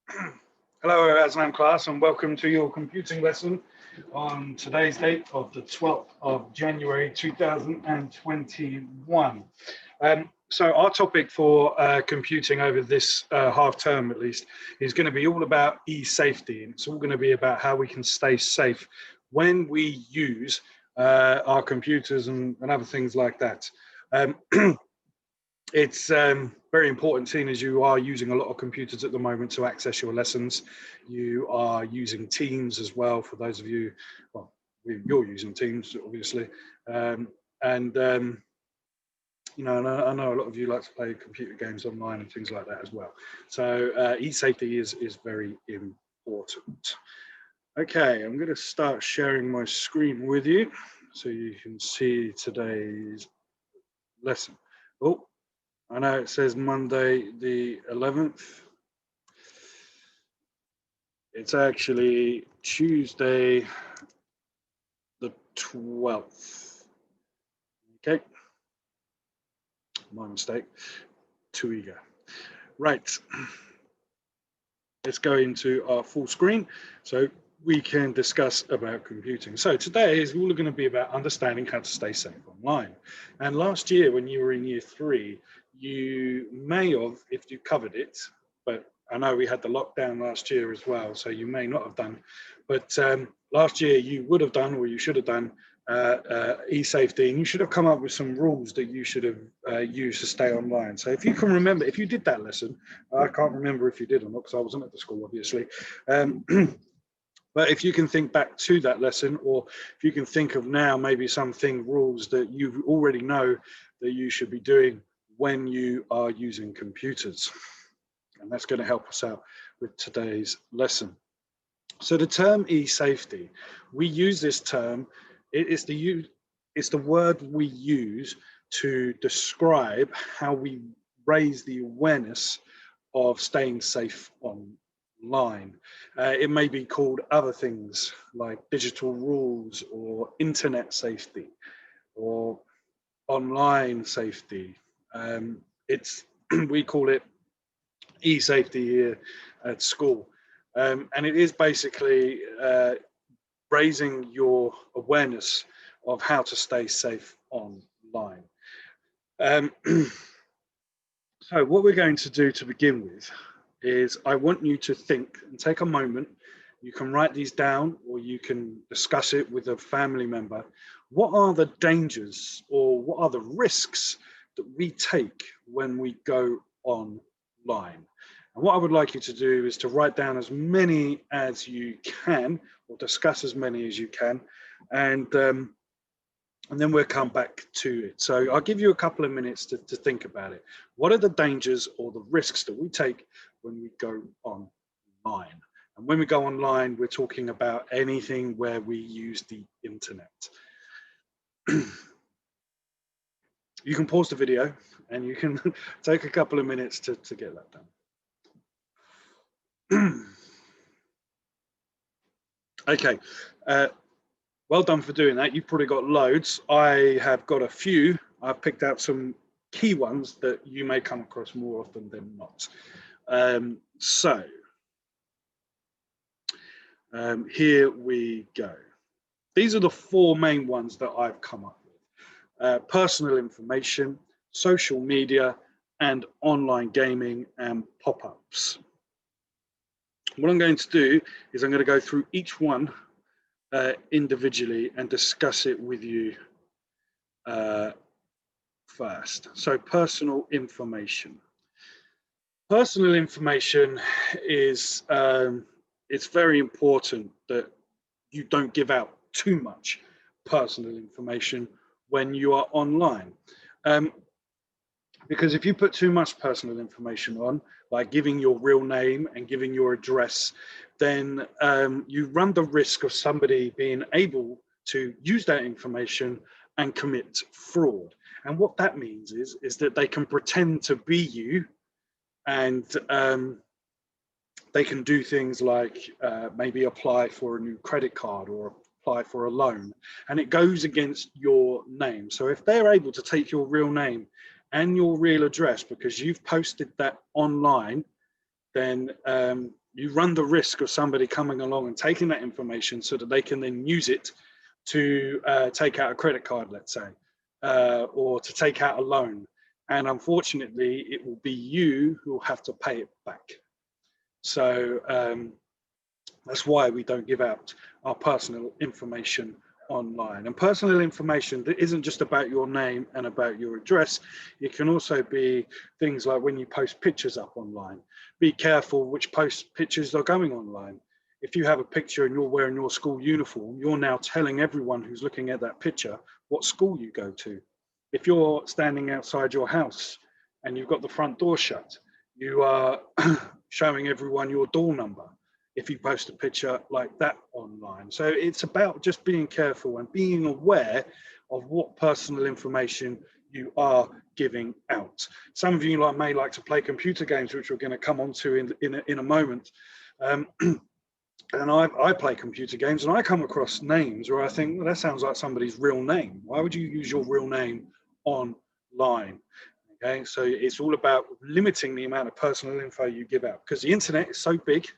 Hello, Aslam class, and welcome to your computing lesson on today's date of the 12th of January 2021. So our topic for computing over this half term, at least, is going to be all about e-safety, and it's all going to be about how we can stay safe when we use our computers and other things like that. It's very important, seeing as you are using a lot of computers at the moment to access your lessons. You are using Teams as well, for those of you, well, you're using Teams, obviously. You know, and I know a lot of you like to play computer games online and things like that as well. So e-safety is very important. Okay, I'm going to start sharing my screen with you so you can see today's lesson. Oh, I know it says Monday the 11th. It's actually Tuesday the 12th. Okay, my mistake, too eager. Right, let's go into our full screen so we can discuss about computing. So today is all going to be about understanding how to stay safe online. And last year, when you were in year 3, you may have, if you covered it, but I know we had the lockdown last year as well, so you may not have done. But last year you would have done, or you should have done, e-safety, and you should have come up with some rules that you should have used to stay online. So if you can remember, if you did that lesson, I can't remember if you did or not because I wasn't at the school, obviously. But if you can think back to that lesson, or if you can think of now maybe rules that you already know that you should be doing when you are using computers. And that's going to help us out with today's lesson. So the term e-safety, we use this term, it's the word we use to describe how we raise the awareness of staying safe online. It may be called other things like digital rules or internet safety or online safety. We call it e-safety here at school. And it is basically raising your awareness of how to stay safe online. So what we're going to do to begin with is I want you to think and take a moment. You can write these down or you can discuss it with a family member. What are the dangers or what are the risks that we take when we go online? And what I would like you to do is to write down as many as you can, or discuss as many as you can, and then we'll come back to it. So I'll give you a couple of minutes to think about it. What are the dangers or the risks that we take when we go online? And when we go online, we're talking about anything where we use the internet. You can pause the video and you can take a couple of minutes to get that done. Okay, well done for doing that. You've probably got loads. I have got a few. I've picked out some key ones that you may come across more often than not. Here we go. These are the 4 main ones that I've come up with. Personal information, social media, and online gaming and pop-ups. What I'm going to do is I'm going to go through each one individually and discuss it with you first. So personal information. Personal information is, it's very important that you don't give out too much personal information when you are online. Because if you put too much personal information on, like giving your real name and giving your address, then you run the risk of somebody being able to use that information and commit fraud. And what that means is that they can pretend to be you, and they can do things like maybe apply for a new credit card or apply for a loan, and it goes against your name. So if they're able to take your real name and your real address because you've posted that online, then you run the risk of somebody coming along and taking that information so that they can then use it to take out a credit card, let's say, or to take out a loan. And unfortunately, it will be you who will have to pay it back. So that's why we don't give out our personal information online. And personal information that isn't just about your name and about your address. It can also be things like when you post pictures up online. Be careful which pictures are going online. If you have a picture and you're wearing your school uniform, you're now telling everyone who's looking at that picture what school you go to. If you're standing outside your house and you've got the front door shut, you are showing everyone your door number if you post a picture like that online. So it's about just being careful and being aware of what personal information you are giving out. Some of you may like to play computer games, which we're going to come on to in a moment. And I play computer games, and I come across names where I think, well, that sounds like somebody's real name. Why would you use your real name online? Okay, so it's all about limiting the amount of personal info you give out, because the internet is so big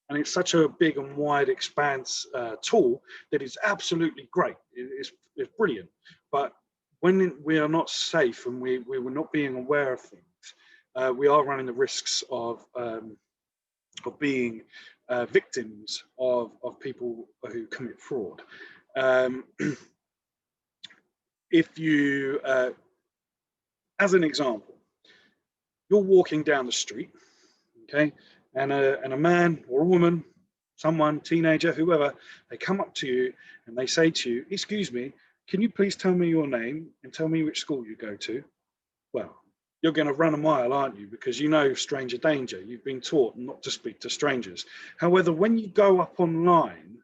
and it's such a big and wide expanse tool that is absolutely great. It's brilliant. But when we are not safe and we're not being aware of things, we are running the risks of being victims of people who commit fraud. If you, as an example, you're walking down the street, okay, and a man or a woman, someone, teenager, whoever, they come up to you and they say to you, "Excuse me, can you please tell me your name and tell me which school you go to?" Well, you're going to run a mile, aren't you? Because you know stranger danger. You've been taught not to speak to strangers. However, when you go up online,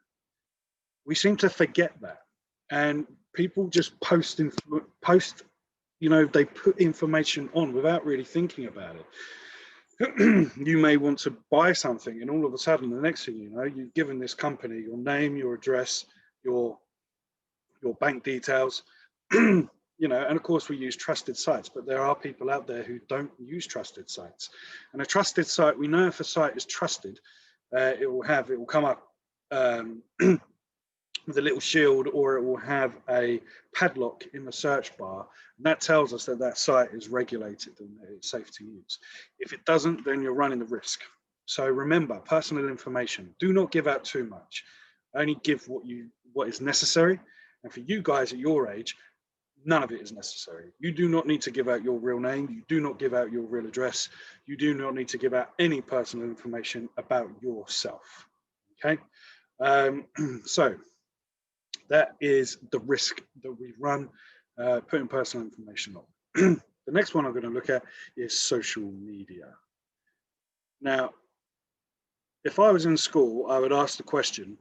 we seem to forget that. And people just post, they put information on without really thinking about it. You may want to buy something, and all of a sudden, the next thing you know, you've given this company your name, your address, your bank details, and of course we use trusted sites, but there are people out there who don't use trusted sites. And a trusted site, we know if a site is trusted, it will come up with a little shield, or it will have a padlock in the search bar, and that tells us that that site is regulated and that it's safe to use. If it doesn't, then you're running the risk. So remember, personal information, do not give out too much. Only give what is necessary. And for you guys at your age, none of it is necessary. You do not need to give out your real name. You do not give out your real address. You do not need to give out any personal information about yourself. Okay, so that is the risk that we run putting personal information on. The next one I'm going to look at is social media. Now, if I was in school, I would ask the question,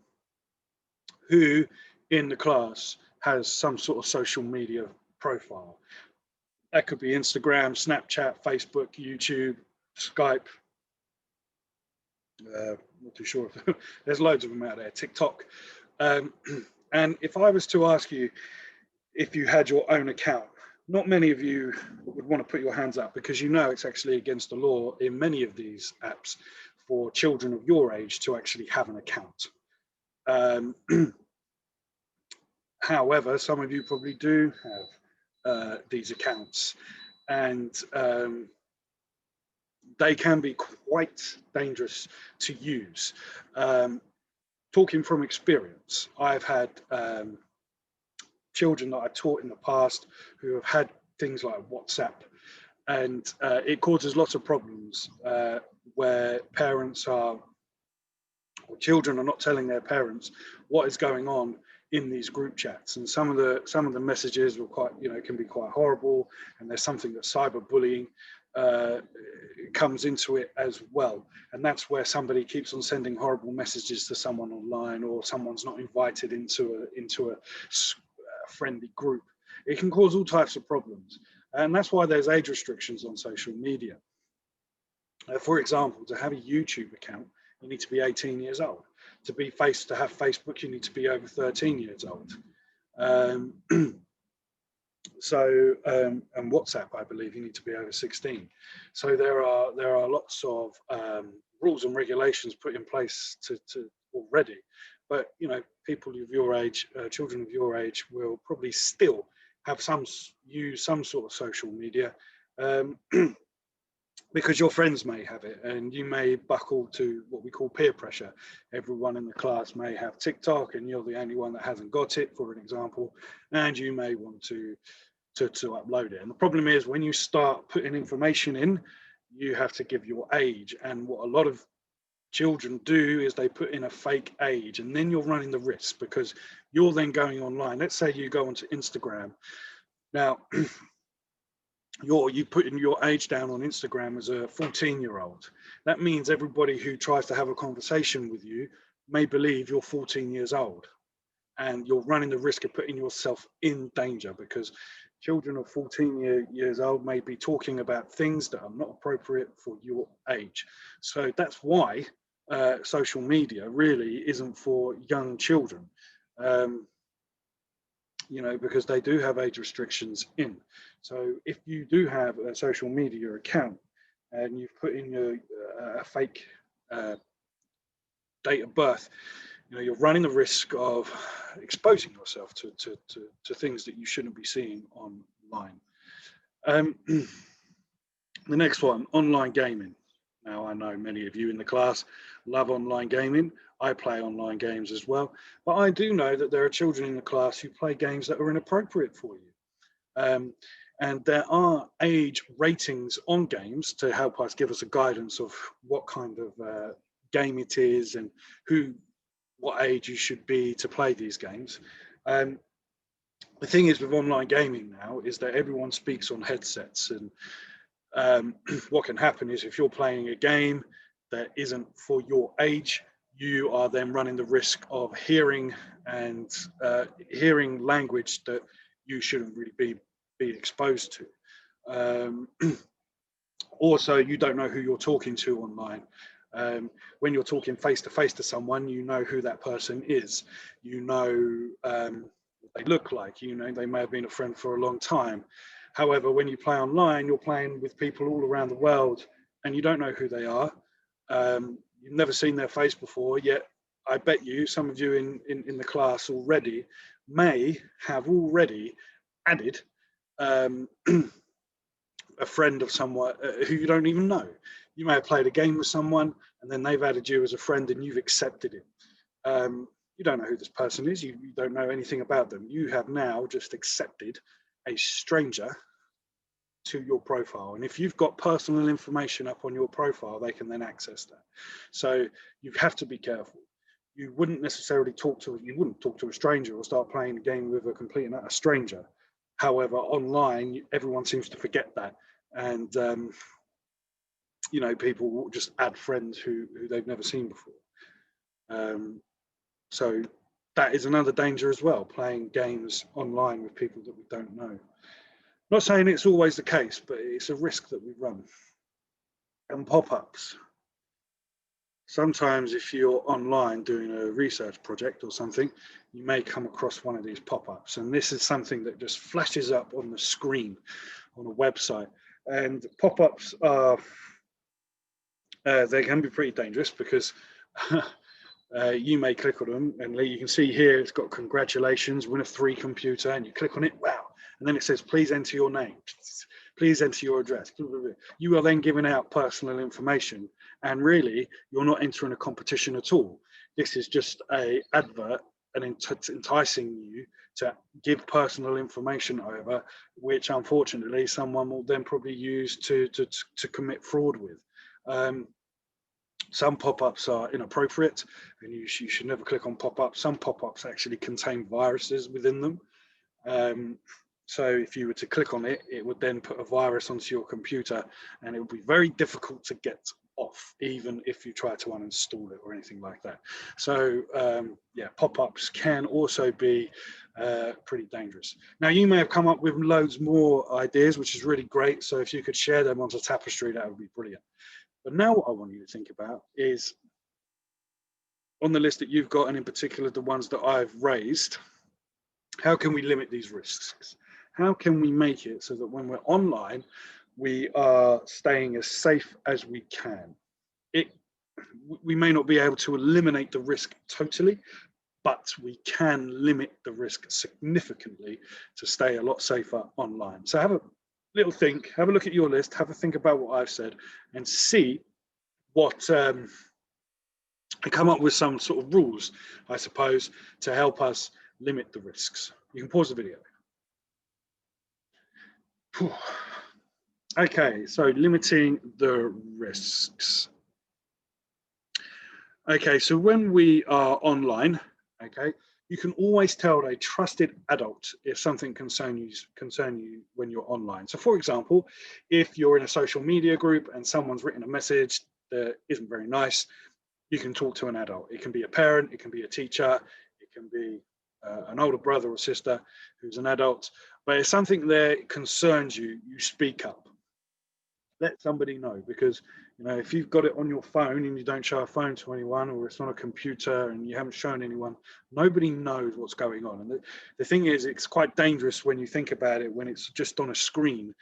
who in the class has some sort of social media profile? That could be Instagram, Snapchat, Facebook, YouTube, Skype. Not too sure. There's loads of them out there. TikTok. And if I was to ask you if you had your own account, not many of you would want to put your hands up, because it's actually against the law in many of these apps for children of your age to actually have an account. However, some of you probably do have these accounts, and they can be quite dangerous to use. Talking from experience, I've had children that I taught in the past who have had things like WhatsApp, and it causes lots of problems where parents or children are not telling their parents what is going on in these group chats, and some of the messages were can be quite horrible, and there's something that cyberbullying comes into it as well, and that's where somebody keeps on sending horrible messages to someone online, or someone's not invited into a friendly group. It can cause all types of problems, and that's why there's age restrictions on social media. For example, to have a YouTube account, you need to be 18 years old. To have Facebook, you need to be over 13 years old. And WhatsApp, I believe, you need to be over 16. So there are lots of rules and regulations put in place to already. But you know, people of your age, children of your age, will probably still have use some sort of social media, um, because your friends may have it, and you may buckle to what we call peer pressure. Everyone in the class may have TikTok, and you're the only one that hasn't got it, for an example, and you may want to upload it. And the problem is, when you start putting information in, you have to give your age. And what a lot of children do is they put in a fake age, and then you're running the risk, because you're then going online. Let's say you go onto Instagram. Now, you put in your age down on Instagram as a 14-year-old. That means everybody who tries to have a conversation with you may believe you're 14 years old. And you're running the risk of putting yourself in danger, because children of 14 years old may be talking about things that are not appropriate for your age. So that's why social media really isn't for young children, you know, because they do have age restrictions in. So if you do have a social media account and you've put in your a fake date of birth, you know, you're running the risk of exposing yourself to things that you shouldn't be seeing online. The next one, online gaming. Now, I know many of you in the class love online gaming. I play online games as well, but I do know that there are children in the class who play games that are inappropriate for you. And there are age ratings on games to help us, give us a guidance of what kind of game it is and what age you should be to play these games. The thing is with online gaming now is that everyone speaks on headsets, and what can happen is, if you're playing a game that isn't for your age, you are then running the risk of hearing language that you shouldn't really be exposed to. Also, you don't know who you're talking to online. When you're talking face to face to someone, you know who that person is. You know what they look like. You know they may have been a friend for a long time. However, when you play online, you're playing with people all around the world, and you don't know who they are. You've never seen their face before, yet I bet you some of you in the class already may have already added a friend of someone who you don't even know. You may have played a game with someone, and then they've added you as a friend, and you've accepted it. You don't know who this person is. You don't know anything about them. You have now just accepted a stranger to your profile. And if you've got personal information up on your profile, they can then access that. So you have to be careful. You wouldn't talk to a stranger or start playing a game with a complete and utter stranger. However, online, everyone seems to forget that. And, you know, people will just add friends who they've never seen before. So that is another danger as well, playing games online with people that we don't know. Not saying it's always the case, but it's a risk that we run. And pop-ups. Sometimes if you're online doing a research project or something, you may come across one of these pop-ups. And this is something that just flashes up on the screen on a website. And pop-ups are, they can be pretty dangerous, because you may click on them, and you can see here it's got congratulations, win a 3 computer, and you click on it, wow. And then it says, please enter your name, please enter your address. You are then giving out personal information, and really you're not entering a competition at all. This is just a advert and enticing you to give personal information over, which unfortunately someone will then probably use to commit fraud with. Some pop-ups are inappropriate, and you should never click on pop-ups. Some pop-ups actually contain viruses within them. So if you were to click on it, it would then put a virus onto your computer, and it would be very difficult to get off, even if you try to uninstall it or anything like that. So yeah, pop-ups can also be pretty dangerous. Now, you may have come up with loads more ideas, which is really great. So if you could share them onto Tapestry, that would be brilliant. But now what I want you to think about is, on the list that you've got, and in particular the ones that I've raised, how can we limit these risks? How can we make it so that when we're online, we are staying as safe as we can? we may not be able to eliminate the risk totally, but we can limit the risk significantly to stay a lot safer online. So have a little think, have a look at your list, have a think about what I've said, and see what, and come up with some sort of rules, I suppose, to help us limit the risks. You can pause the video. Okay, so limiting the risks. Okay, so when we are online, okay, you can always tell a trusted adult if something concerns you when you're online. So for example, if you're in a social media group and someone's written a message that isn't very nice, you can talk to an adult. It can be a parent, it can be a teacher, it can be an older brother or sister who's an adult, but if something there concerns you, you speak up. Let somebody know, because if you've got it on your phone and you don't show a phone to anyone, or it's on a computer and you haven't shown anyone, nobody knows what's going on. And the thing is, it's quite dangerous when you think about it, when it's just on a screen.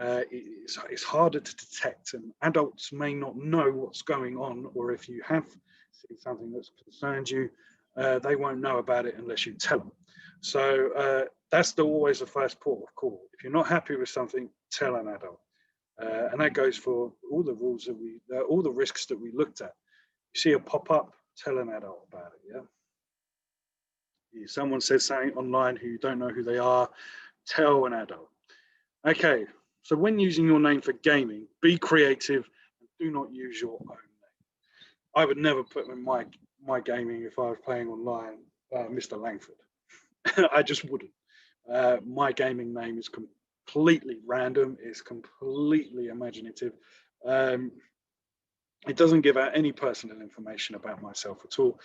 It's harder to detect, and adults may not know what's going on, or if you have seen something that's concerned you, they won't know about it unless you tell them. So that's always the first port of call. If you're not happy with something, tell an adult. And that goes for all the rules that all the risks that we looked at. You see a pop-up, tell an adult about it, yeah? If someone says something online who you don't know who they are, tell an adult. Okay, so when using your name for gaming, be creative and do not use your own name. I would never put in my gaming, if I was playing online, Mr. Langford. I just wouldn't. My gaming name is completely random, it's completely imaginative. It doesn't give out any personal information about myself at all.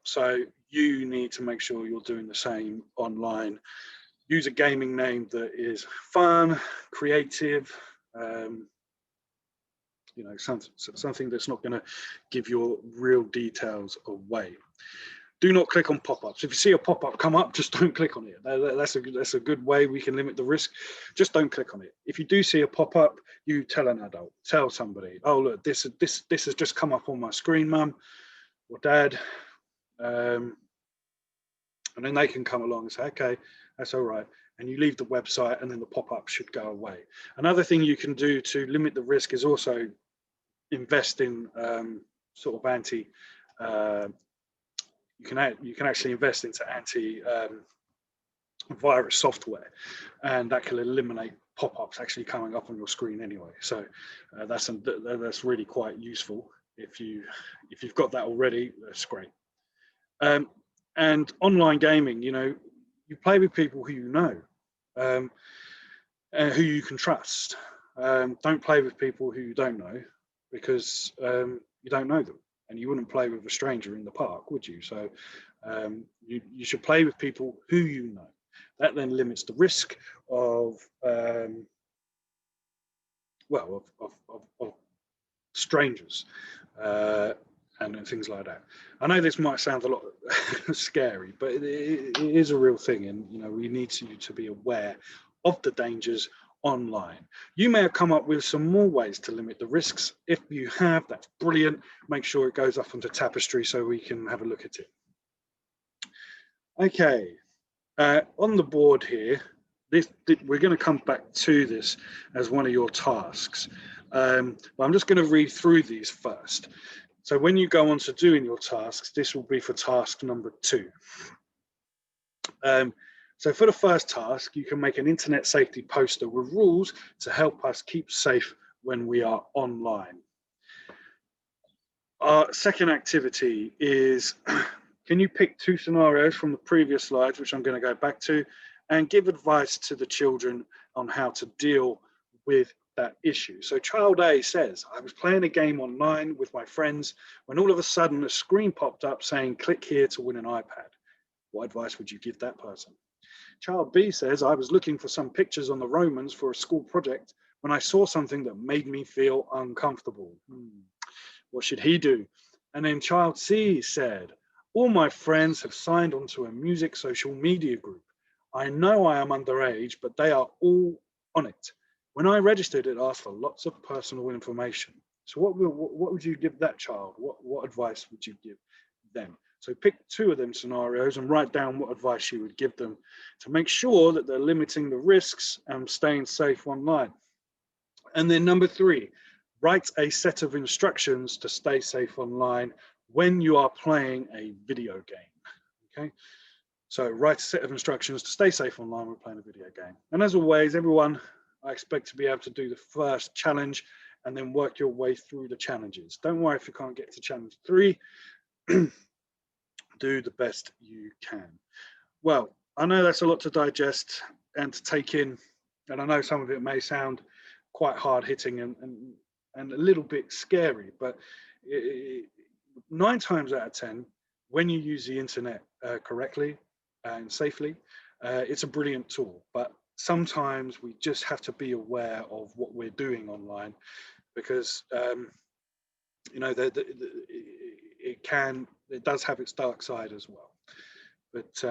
So you need to make sure you're doing the same online. Use a gaming name that is fun, creative, something that's not going to give your real details away. Do not click on pop-ups. If you see a pop-up come up, just don't click on it. That's a good way we can limit the risk. Just don't click on it. If you do see a pop-up, you tell an adult, tell somebody, oh look, this has just come up on my screen, mum or dad, and then they can come along and say, okay, that's all right, and you leave the website, and then the pop-up should go away. Another thing you can do to limit the risk is also invest in sort of anti. You can actually invest into anti-virus software, and that can eliminate pop-ups actually coming up on your screen anyway. So that's really quite useful. If you've got that already, that's great. And online gaming, you play with people who you know, who you can trust. Don't play with people who you don't know, because you don't know them. And you wouldn't play with a stranger in the park, would you? So you should play with people who you know. That then limits the risk of strangers and things like that. I know this might sound a lot scary, but it is a real thing, and we need to be aware of the dangers online. You may have come up with some more ways to limit the risks. If you have, that's brilliant. Make sure it goes up onto Tapestry so we can have a look at it. Okay, on the board here, we're going to come back to this as one of your tasks, but I'm just going to read through these first. So when you go on to doing your tasks, this will be for task number 2. So for the first task, you can make an internet safety poster with rules to help us keep safe when we are online. Our second activity is, can you pick 2 scenarios from the previous slides, which I'm going to go back to, and give advice to the children on how to deal with that issue. So child A says, I was playing a game online with my friends when all of a sudden a screen popped up saying, click here to win an iPad. What advice would you give that person? Child B says, I was looking for some pictures on the Romans for a school project when I saw something that made me feel uncomfortable. What should he do? And then child C said, all my friends have signed onto a music social media group. I know I am underage, but they are all on it. When I registered, it asked for lots of personal information. So what would you give that child? What advice would you give them? So pick 2 of them scenarios and write down what advice you would give them to make sure that they're limiting the risks and staying safe online. And then number 3, write a set of instructions to stay safe online when you are playing a video game. Okay, so write a set of instructions to stay safe online when playing a video game. And as always, everyone, I expect to be able to do the first challenge and then work your way through the challenges. Don't worry if you can't get to challenge 3. Do the best you can. Well, I know that's a lot to digest and to take in, and I know some of it may sound quite hard hitting and a little bit scary, but 9 times out of 10, when you use the internet correctly and safely, it's a brilliant tool. But sometimes we just have to be aware of what we're doing online, because you know, it does have its dark side as well. But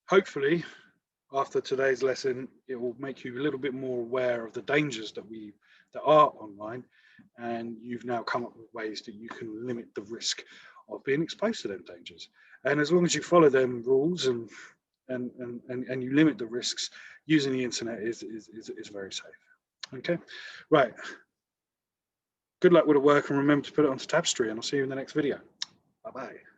hopefully, after today's lesson, it will make you a little bit more aware of the dangers that are online, and you've now come up with ways that you can limit the risk of being exposed to them dangers. And as long as you follow them rules and you limit the risks, using the internet is very safe. Okay, right. Good luck with the work, and remember to put it onto Tapestry, and I'll see you in the next video. Bye-bye.